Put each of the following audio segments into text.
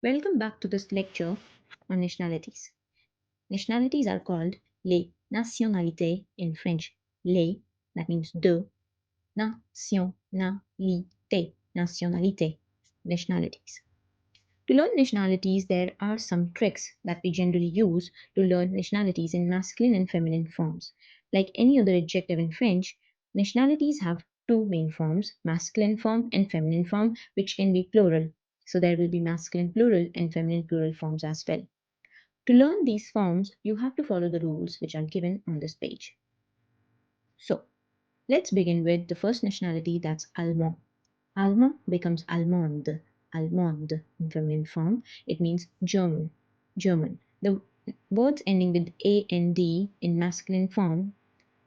Welcome back to this lecture on nationalities. Nationalities are called les nationalités in French. Les, that means de, nationalité, nationalité, nationalities. To learn nationalities, there are some tricks that we generally use to learn nationalities in masculine and feminine forms. Like any other adjective in French, nationalities have two main forms, masculine form and feminine form, which can be plural. So there will be masculine plural and feminine plural forms as well. To learn these forms, you have to follow the rules which are given on this page. So, let's begin with the first nationality, that's Allemand. Allemand becomes Allemande, Allemande in feminine form. It means German, German. The words ending with AND in masculine form,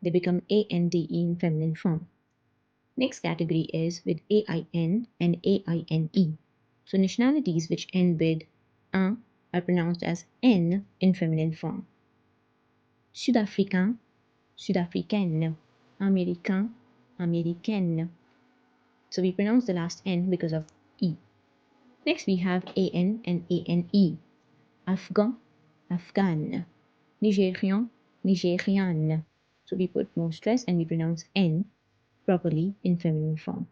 they become ANDE in feminine form. Next category is with AIN and AINE. So nationalities which end with un are pronounced as N in feminine form. Sud-Africain, Sud-Africaine, Américain, Américaine. So we pronounce the last N because of E. Next we have AN and ANE. Afghan, Afghan. Nigerian, Nigerian. So we put more stress and we pronounce N properly in feminine form.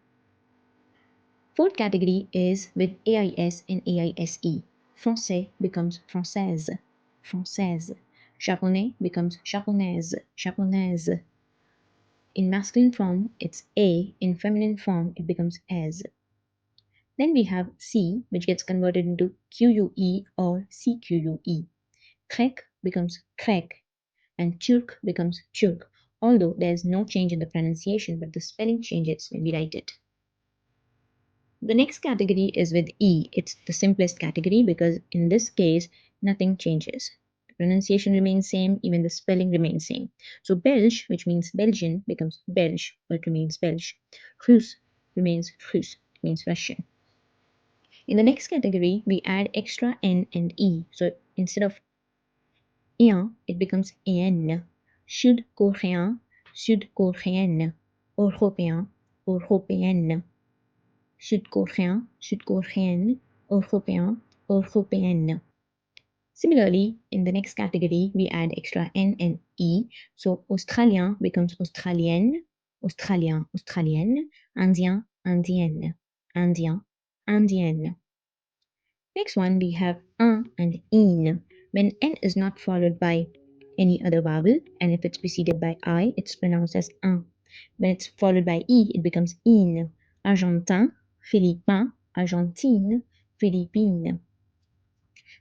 Fourth category is with AIS and AISE. Français becomes française, française. Japonais becomes japonaise, japonaise. In masculine form, it's A. In feminine form, it becomes as. Then we have C, which gets converted into QUE or CQUE. Krek becomes krek, and Turk becomes Turk, although there is no change in the pronunciation, but the spelling changes when we write it. The next category is with E. It's the simplest category because in this case, nothing changes. The pronunciation remains same, even the spelling remains same. So Belge, which means Belgian, becomes Belge, or it remains Belge. Russe remains Russe, it means Russian. In the next category, we add extra N and E. So instead of ien, it becomes en. Sud-coréen, sud-coréenne. Européen, européenne. Sud-coréen, sud-coréenne. Européen, européenne. Similarly, in the next category, we add extra N and E. So Australien becomes Australienne, Australien, Australienne. Indien, Indienne, Indien, Indienne. Next one, we have un and in. When n is not followed by any other vowel, and if it's preceded by I, it's pronounced as un. When it's followed by e, it becomes in. Argentin, Philippin, Argentine, Philippine.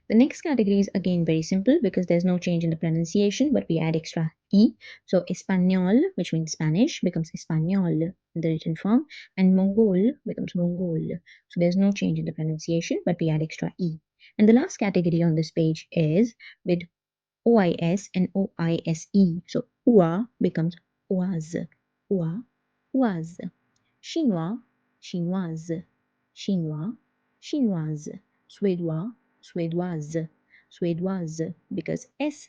The next category is again very simple because there's no change in the pronunciation, but we add extra e. So Espanol, which means Spanish, becomes Español in the written form, and Mongol becomes Mongol. So there's no change in the pronunciation, but we add extra e. And the last category on this page is with OIS and OISE. So UA becomes oise, UA, oise. Chinois, chinoise, chinois, chinoise. Suédois, suédoise, suédoise. Because S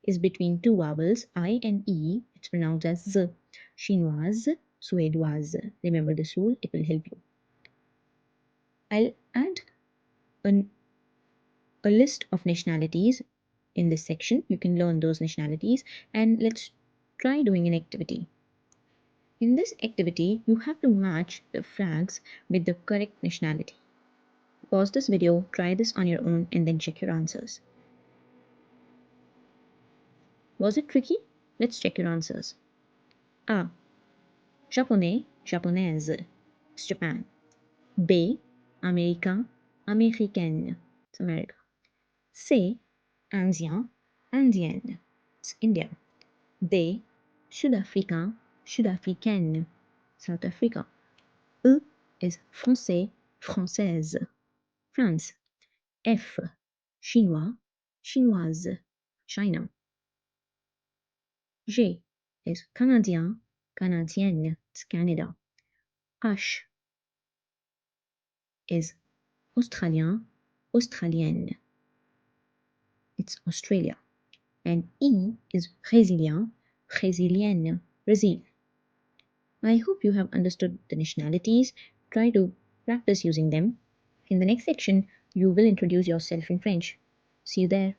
is between two vowels, I and E, it's pronounced as Z. Chinoise, suédoise. Remember this rule, it will help you. I'll add a list of nationalities in this section. You can learn those nationalities, and let's try doing an activity. In this activity, you have to match the flags with the correct nationality. Pause this video, try this on your own, and then check your answers. Was it tricky? Let's check your answers. A. Japonais, japonaise. It's Japan. B. Américain, américaine. It's America. C. Indien, indienne. It's India. D. Sud-Africain, sud-africaine. South Africa. E is français, française. France. F. Chinois, chinoise. China. G is Canadien, canadienne. It's Canada. H is Australien, australienne. It's Australia. And E is Brésilien, brésilienne. Brazil. I hope you have understood the nationalities. Try to practice using them. In the next section, You will introduce yourself in French. See you there.